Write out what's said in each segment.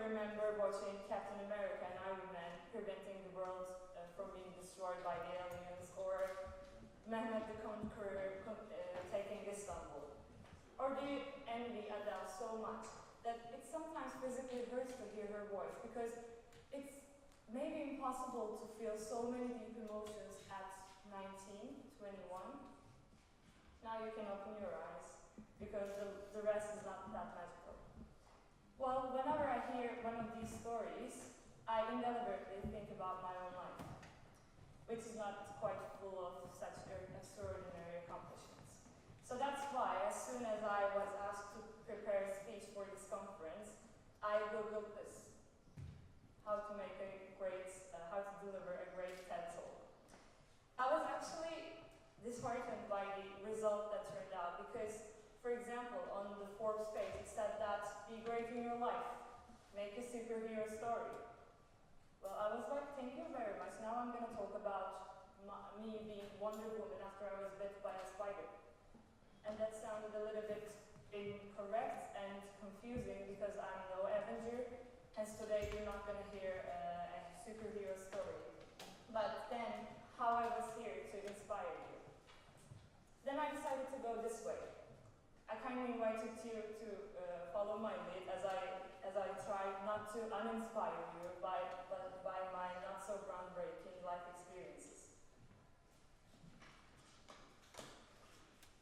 remember watching Captain America and Iron Man preventing the world from being destroyed by the aliens, or Mehmet the Conqueror taking Istanbul? Or do you envy Adele so much that it sometimes physically hurts to hear her voice, because it's maybe impossible to feel so many deep emotions at 19, 21. Now you can open your eyes, because the rest is not that magical. Well, whenever I hear one of these stories, I inevitably think about my own life, which is not quite full of such extraordinary accomplishments. So that's why, as soon as I was asked to prepare a speech for this conference, I googled this: how to deliver a great TED talk. I was actually disheartened by the result that turned out, because, for example, on the Forbes page, it said that be great in your life, make a superhero story. Well, I was like, thank you very much. Now I'm going to talk about me being Wonder Woman after I was bit by a spider. And that sounded a little bit incorrect and confusing, because I'm no Avenger, hence today you're not going to hear a superhero story. But then, how I was here to inspire you. Then I decided to go this way. I kindly invited you to follow my lead as I try not to uninspire you by my not so groundbreaking life experiences.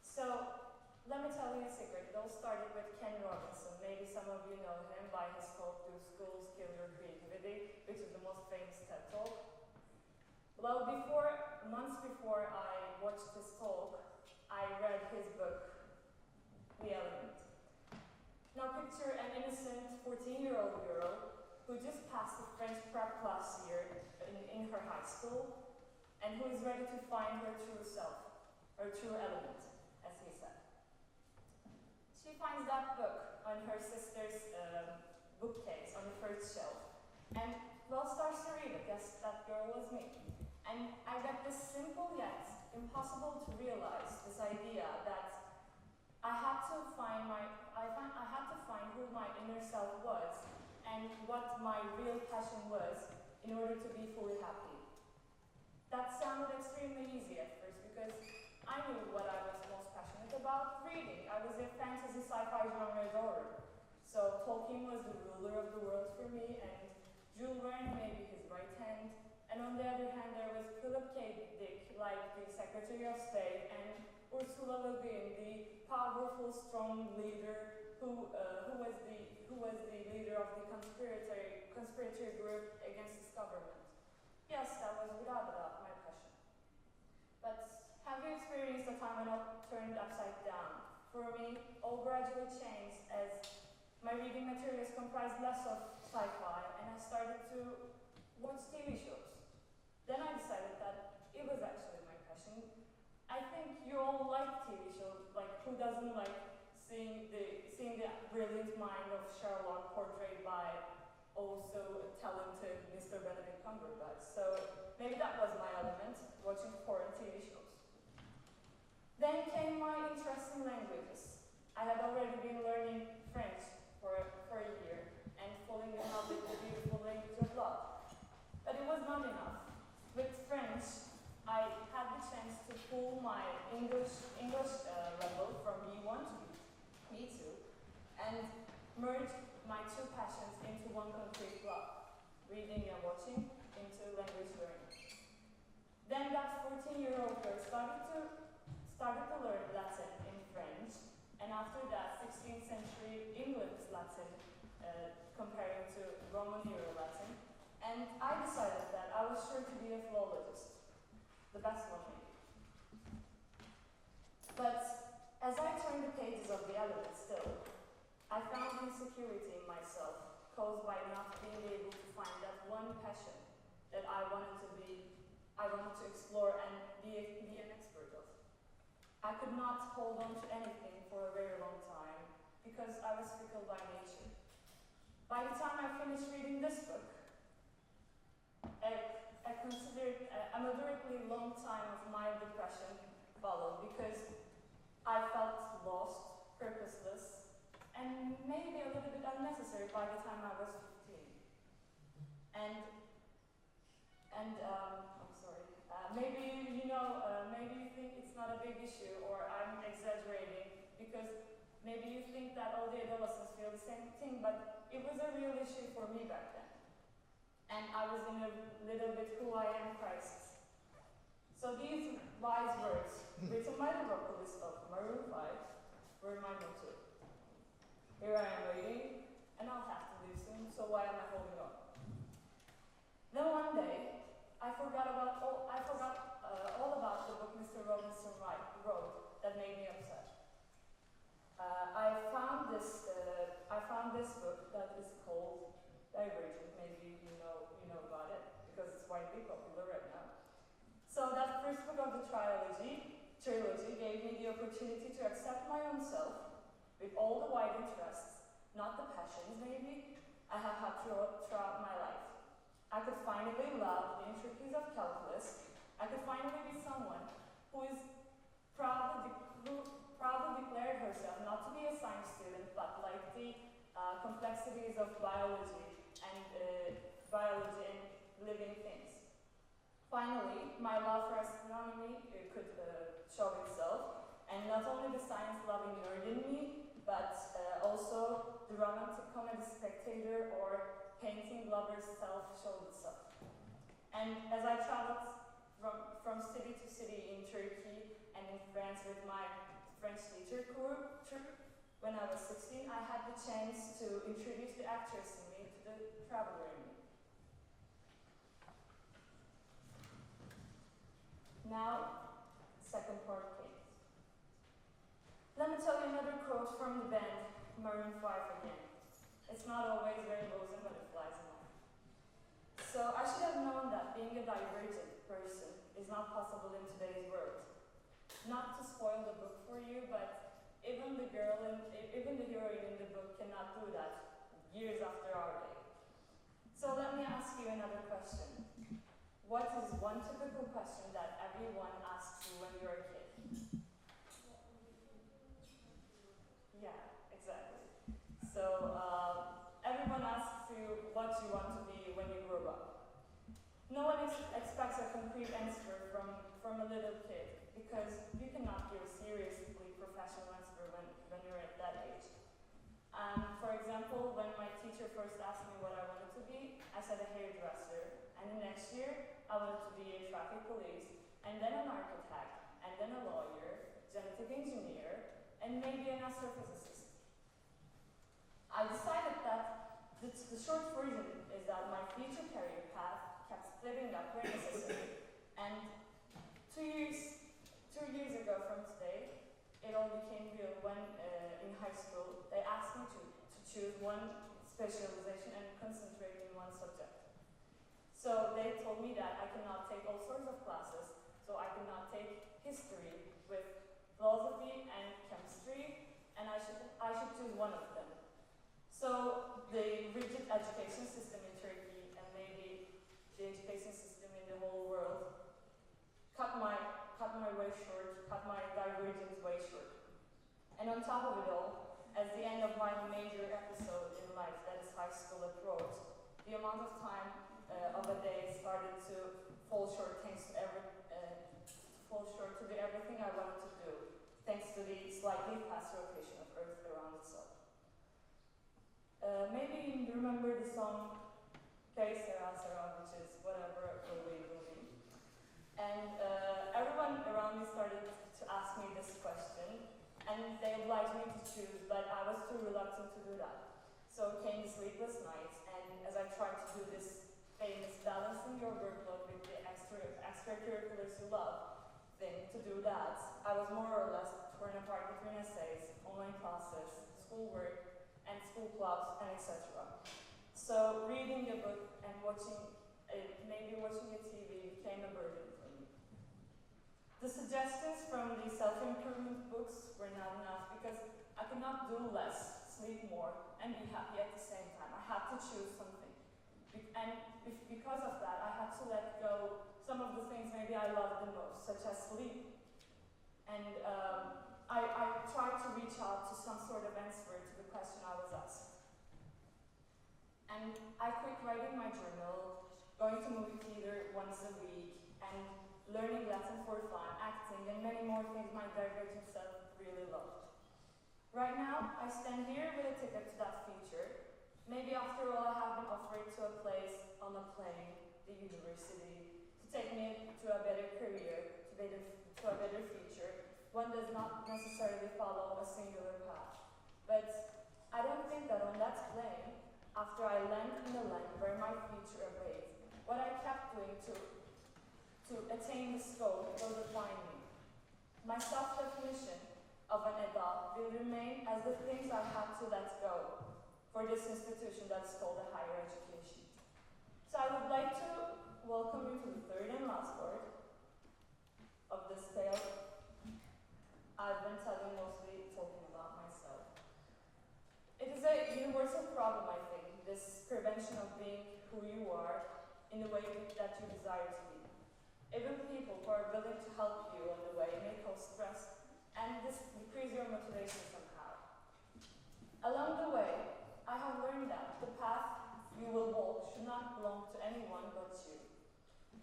So let me tell you a secret. It all started with Ken Robinson. Maybe some of you know him by his talk, "Do Schools Kill Your Creativity?", which is the most famous TED talk. Well, months before I watched his talk, I read his book, The Element. Now picture an innocent 14-year-old girl who just passed the French prep class year in her high school, and who is ready to find her true self, her true element, as he said. She finds that book on her sister's bookcase on the first shelf, and well, starts to read it. Yes, that girl was me. And I got this simple yet impossible to realize, this idea that I had to find who my inner self was and what my real passion was in order to be fully happy. That sounded extremely easy at first, because I knew what I was most passionate about: reading. I was a fantasy sci-fi genre adorer. So Tolkien was the ruler of the world for me, and Jules Verne maybe his right hand. And on the other hand, there was Philip K. Dick, like the Secretary of State, and Ursula Le Guin, the powerful, strong leader who was the leader of the conspiracy group against this government. Yes, that was without a doubt my passion. But have you experienced a time when it turned upside down? For me, all gradually changed as my reading materials comprised less of sci-fi, and I started to watch TV shows. Then I decided that it was actually my passion. I think you all like TV shows. Like, who doesn't like seeing the brilliant mind of Sherlock portrayed by also talented Mr. Benedict Cumberbatch? So maybe that was my element, watching foreign TV shows. Then came my interest in languages. I had already been learning French for a year and falling in love with the beautiful language of love. But it was not enough. With French, I had the chance to pull my English level from B1 to B2 and merge my two passions into one concrete block: reading and watching into language learning. Then that 14-year-old girl started to learn Latin in French, and after that, 16th century English Latin, comparing to Roman Euro-Latin. And I decided that I was sure to be a philologist, the best one maybe. But as I turned the pages of The Element still, I found insecurity in myself, caused by not being able to find that one passion that I wanted to explore and be an expert of. I could not hold on to anything for a very long time, because I was fickle by nature. By the time I finished reading this book, I considered a moderately long time of mild depression followed, because I felt lost, purposeless, and maybe a little bit unnecessary by the time I was 15. And I'm sorry. Maybe maybe you think it's not a big issue, or I'm exaggerating, because maybe you think that all the adolescents feel the same thing, but it was a real issue for me back then. And I was in a little bit who I am crisis. So these wise words, written by the vocalist of Maroon 5, were my motto. Here I am waiting, and I'll have to leave soon, so why am I holding on? Then one day, I forgot all about the book Mr. Robinson wrote that made me upset. I found this book that is called Divergent. Maybe you know about it because it's widely popular right now. So that first book of the trilogy gave me the opportunity to accept my own self with all the wide interests, not the passions maybe, I have had throughout my life. I could finally love the intricacies of calculus. I could finally be someone who proudly declared herself not to be a science student, but like the complexities of biology and living things. Finally, my love for astronomy could show itself, and not only the science-loving nerd in me, but also the romantic comedy spectator or painting lover's self showed itself. And as I traveled from city to city in Turkey and in France with my French teacher group, when I was 16, I had the chance to introduce the actress in me to the traveler in me. Now, second part came. Let me tell you another quote from the band Maroon 5 again. It's not always rainbows and butterflies in life. So I should have known that being a divergent person is not possible in today's world. Not to spoil the book for you, but even the heroine in the book cannot do that years after our day. So let me ask you another question. What is one typical question that everyone asks you when you're a kid? Yeah, exactly. So everyone asks you what you want to be when you grow up. No one expects a concrete answer from a little kid, because you cannot give a seriously professional answer when you're at that age. For example, when my teacher first asked me what I wanted to be, I said a hairdresser, and the next year I wanted to be a traffic police, and then an architect, and then a lawyer, genetic engineer, and maybe an astrophysicist. I decided that the short version is that my future career path kept splitting up very necessarily, and 2 years ago from today, it all became real when in high school they asked me to choose one specialization and concentrate in one subject. So they told me that I cannot take all sorts of classes, so I cannot take history with philosophy and chemistry, and I should choose one of them. So the rigid education system in Turkey, and maybe the education system in the whole world, cut my divergence way short. And on top of it all, as the end of my major episode in life, that is high school approach, the amount of time of a day started to fall short to the everything I wanted to do, thanks to the slightly fast rotation of Earth around itself. Maybe you remember the song Que Sera Sera, which is whatever will be. And everyone around me started to ask me this question, and they obliged me to choose, but I was too reluctant to do that. So came the sleepless nights, and as I tried to do this famous balancing your workload with the extracurriculars you love thing to do that, I was more or less torn apart between essays, online classes, schoolwork, and school clubs, and etc. So reading a book and maybe watching a TV became a burden for me. The suggestions from the self-improvement books were not enough, because I could not do less, sleep more, and be happy at the same time. I had to choose something. And because of that, I had to let go some of the things maybe I loved the most, such as sleep. And I tried to reach out to some sort of answer to the question I was asked. And I quit writing my journal, going to movie theater once a week, and learning Latin for fun, acting, and many more things my divergent self really loved. Right now, I stand here with a ticket to that future. Maybe after all I have been offered to a place on a plane, the university, to take me to a better career, to a better future. One does not necessarily follow a singular path. But I don't think that on that plane, after I land in the land where my future awaits, what I kept doing to attain the scope will define me. My self-definition of an adult will remain as the things I had to let go for this institution that's called a higher education. So I would like to welcome you to the third and last part of this tale. I've been mostly talking about myself. It is a universal problem, I think, this prevention of being who you are in the way that you desire to be. Even people who are willing to help you on the way may cause stress and decrease your motivation somehow. Along the way, I have learned that the path you will walk should not belong to anyone but you,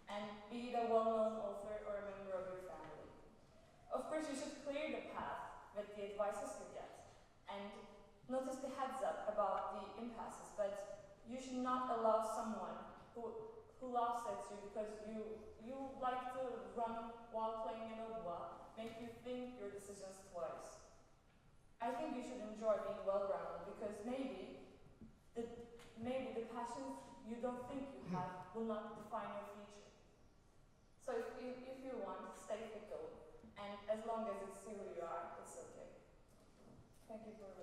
and be it a well-known author or a member of your family. Of course, you should clear the path with the advices you get, and notice the heads up about the impasses, but you should not allow someone who laughs at you because you like to run while playing an oboe make you think your decisions twice. I think you should enjoy being well-rounded because maybe the passions you don't think you have will not define your future. So if you want, stay fickle, and as long as it's who you are, it's okay. Thank you for listening.